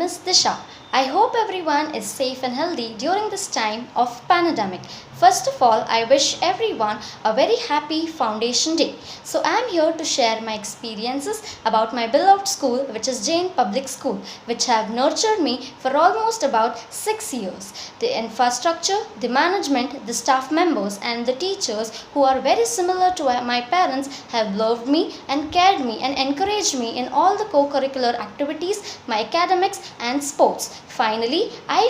is Disha. I hope everyone is safe and healthy during this time of pandemic. First of all, I wish everyone a very happy Foundation Day. So I am here to share my experiences about my beloved school, which is Jain Public School, which have nurtured me for almost about 6 years. The infrastructure, the management, the staff members and the teachers who are very similar to my parents have loved me and cared me and encouraged me in all the co-curricular activities, my academics and sports. Finally, I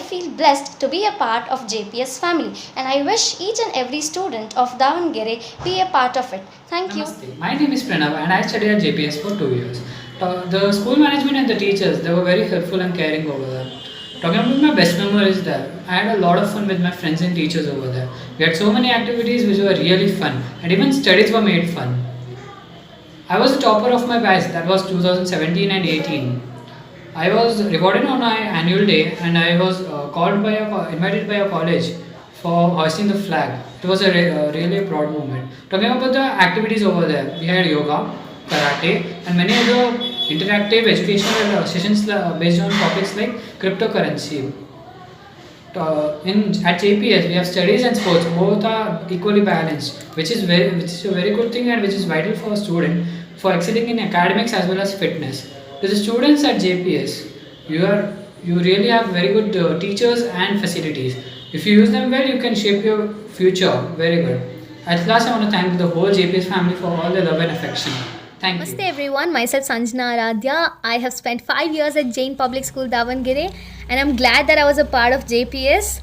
feel blessed to be a part of JPS family and I wish each and every student of Davangere be a part of it. Thank you. Namaste. My name is Pranav and I studied at JPS for 2 years. The school management and the teachers, they were very helpful and caring over there. Talking about my best memories there, I had a lot of fun with my friends and teachers over there. We had so many activities which were really fun and even studies were made fun. I was the topper of my batch, that was 2017 and 18. I was rewarded on my annual day and I was invited by a college for hoisting the flag. It was really a proud moment. Talking about the activities over there, we had yoga, karate, and many other interactive educational sessions based on topics like cryptocurrency. At JPS, we have studies and sports. Both are equally balanced, which is a very good thing and which is vital for a student for excelling in academics as well as fitness. To the students at JPS, you really have very good teachers and facilities. If you use them well, you can shape your future very good. At last, I want to thank the whole JPS family for all their love and affection. Thank Namaste you. everyone, myself Sanjana Aradhya. I have spent 5 years at Jain Public School Davangere and I'm glad that I was a part of JPS.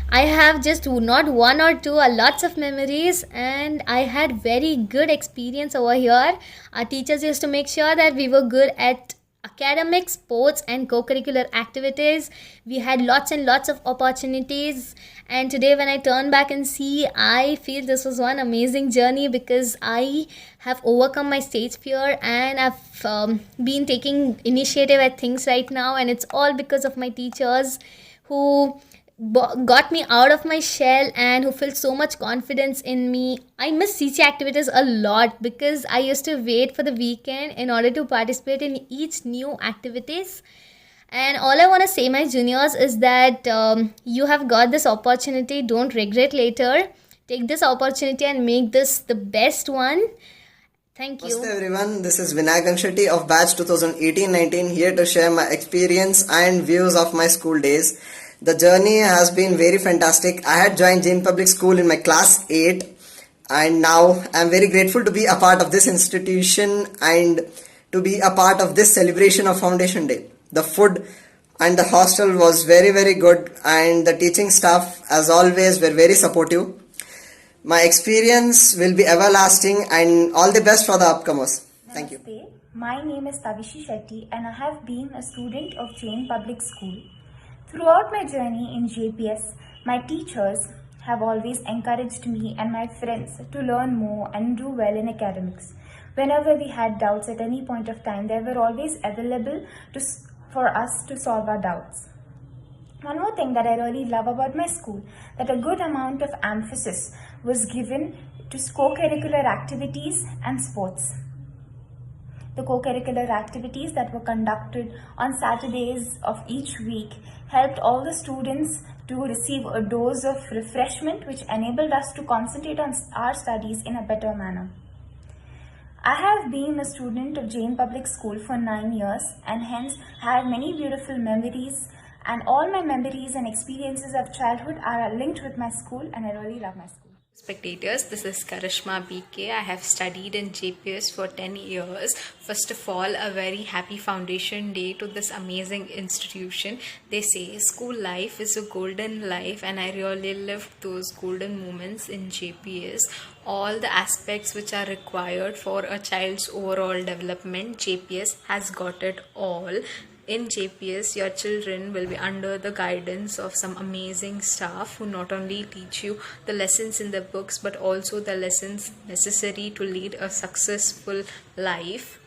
I have just not one or two, lots of memories and I had very good experience over here. Our teachers used to make sure that we were good at academics, sports and co-curricular activities. We had lots and lots of opportunities and today when I turn back and see, I feel this was one amazing journey because I have overcome my stage fear and I've been taking initiative at things right now and it's all because of my teachers who got me out of my shell and who felt so much confidence in me. I miss CC activities a lot because I used to wait for the weekend in order to participate in each new activities. And all I want to say, my juniors, is that you have got this opportunity. Don't regret later. Take this opportunity and make this the best one. Thank you. Namaste everyone, this is Vinayak Shetty of batch 2018-19 here to share my experience and views of my school days. The journey has been very fantastic. I had joined Jain Public School in my class 8 and now I am very grateful to be a part of this institution and to be a part of this celebration of Foundation Day. The food and the hostel was very good and the teaching staff as always were very supportive. My experience will be everlasting and all the best for the upcomers. Thank you. Namaste. My name is Tavishi Shetty and I have been a student of Jain Public School. Throughout my journey in JPS, my teachers have always encouraged me and my friends to learn more and do well in academics. Whenever we had doubts at any point of time, they were always available for us to solve our doubts. One more thing that I really love about my school, that a good amount of emphasis was given to co-curricular activities and sports. The co-curricular activities that were conducted on Saturdays of each week helped all the students to receive a dose of refreshment which enabled us to concentrate on our studies in a better manner. I have been a student of Jain Public School for 9 years and hence have many beautiful memories, and all my memories and experiences of childhood are linked with my school and I really love my school. Spectators, this is Karishma BK. I have studied in JPS for 10 years. First of all, a very happy Foundation Day to this amazing institution. They say school life is a golden life and I really lived those golden moments in JPS. All the aspects which are required for a child's overall development, JPS has got it all. In JPS, your children will be under the guidance of some amazing staff who not only teach you the lessons in the books but also the lessons necessary to lead a successful life.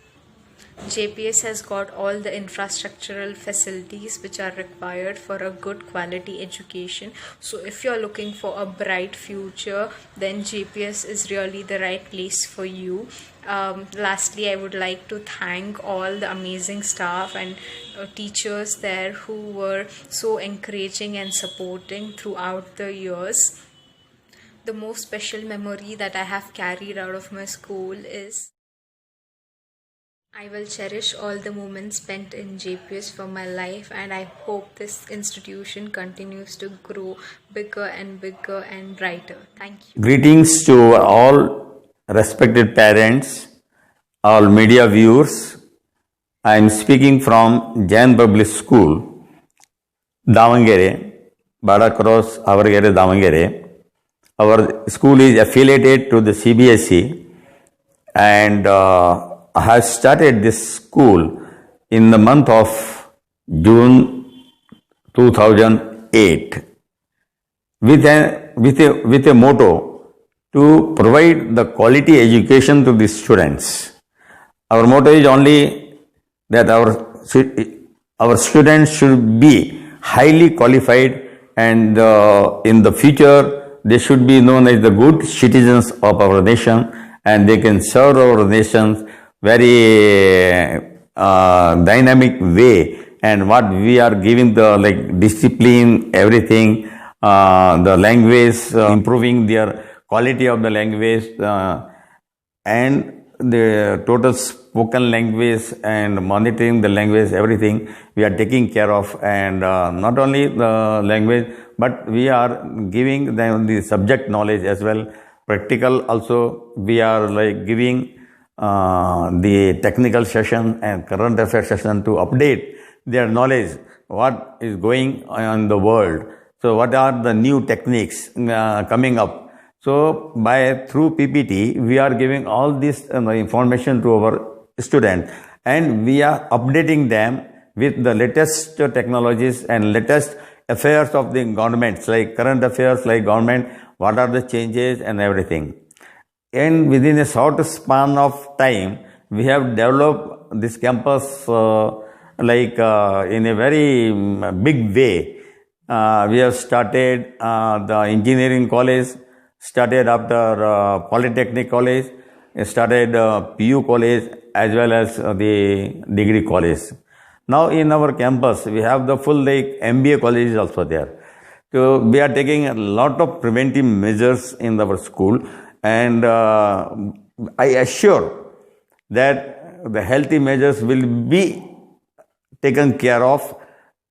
JPS has got all the infrastructural facilities which are required for a good quality education. So if you're looking for a bright future, then JPS is really the right place for you. Lastly, I would like to thank all the amazing staff and teachers there who were so encouraging and supporting throughout the years. The most special memory that I have carried out of my school is I will cherish all the moments spent in JPS for my life, and I hope this institution continues to grow bigger and brighter. Thank you. Greetings to all respected parents, all media viewers. I am speaking from Jain Public School, Davangere, Bada Cross, Avargere, Davangere. Our school is affiliated to the CBSE, and I have started this school in the month of June 2008 with a motto to provide the quality education to the students. Our motto is only that our students should be highly qualified, and in the future they should be known as the good citizens of our nation, and they can serve our nation very dynamic way. And what we are giving the discipline, everything, the language, improving their quality of the language, and the total spoken language and monitoring the language, everything we are taking care of. And not only the language, but we are giving them the subject knowledge as well. Practical also we are giving the technical session and current affairs session to update their knowledge, what is going on in the world. So what are the new techniques coming up. So through PPT, we are giving all this information to our students, and we are updating them with the latest technologies and latest affairs of the governments, like current affairs, like government, what are the changes and everything. And within a short span of time, we have developed this campus in a very big way. We have started the engineering college, started after Polytechnic College, started PU College, as well as the degree college. Now in our campus, we have the full MBA colleges also there. So we are taking a lot of preventive measures in our school, and I assure that the healthy measures will be taken care of.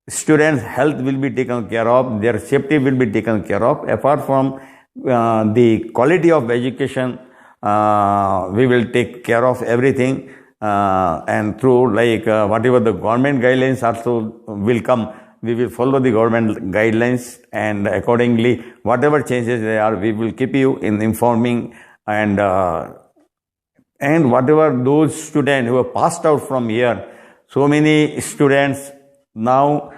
Students' health will be taken care of, their safety will be taken care of. Apart from the quality of education, we will take care of everything, and through whatever the government guidelines also will come, we will follow the government guidelines, and accordingly whatever changes there are, we will keep you informing. And whatever those students who have passed out from here, so many students now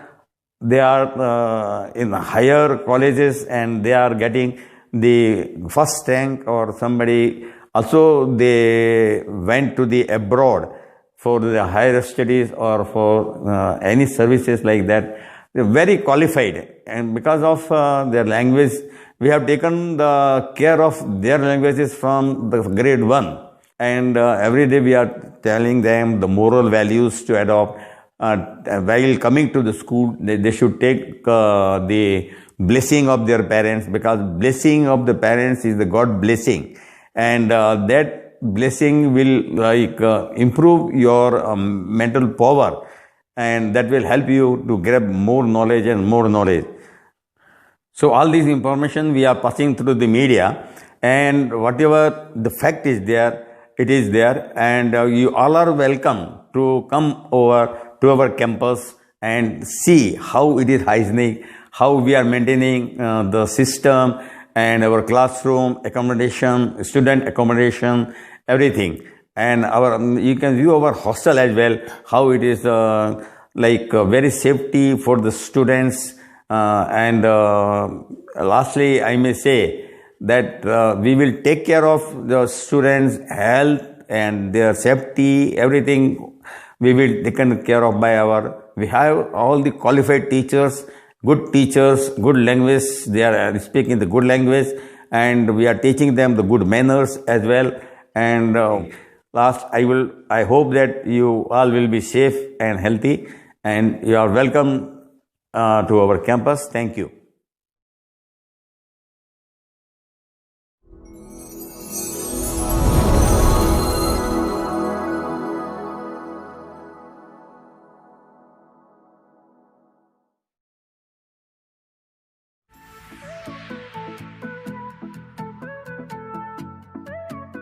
they are in higher colleges, and they are getting the first rank, or somebody also they went to the abroad for the higher studies or for any services like that. They're very qualified, and because of their language, we have taken the care of their languages from the grade 1, and every day we are telling them the moral values to adopt. While coming to the school, they should take the blessing of their parents, because blessing of the parents is the God blessing, and that blessing will improve your mental power, and that will help you to grab more knowledge and more knowledge. So all this information we are passing through the media, and whatever the fact is there, it is there, and you all are welcome to come over to our campus and see how it is hygienic, how we are maintaining the system, and our classroom accommodation, student accommodation, everything. And you can view our hostel as well, how it is very safety for the students. And lastly, I may say that we will take care of the students' health and their safety, everything we will taken care of by we have all the qualified teachers, good language. They are speaking the good language, and we are teaching them the good manners as well. And last, I hope that you all will be safe and healthy, and you are welcome to our campus. Thank you.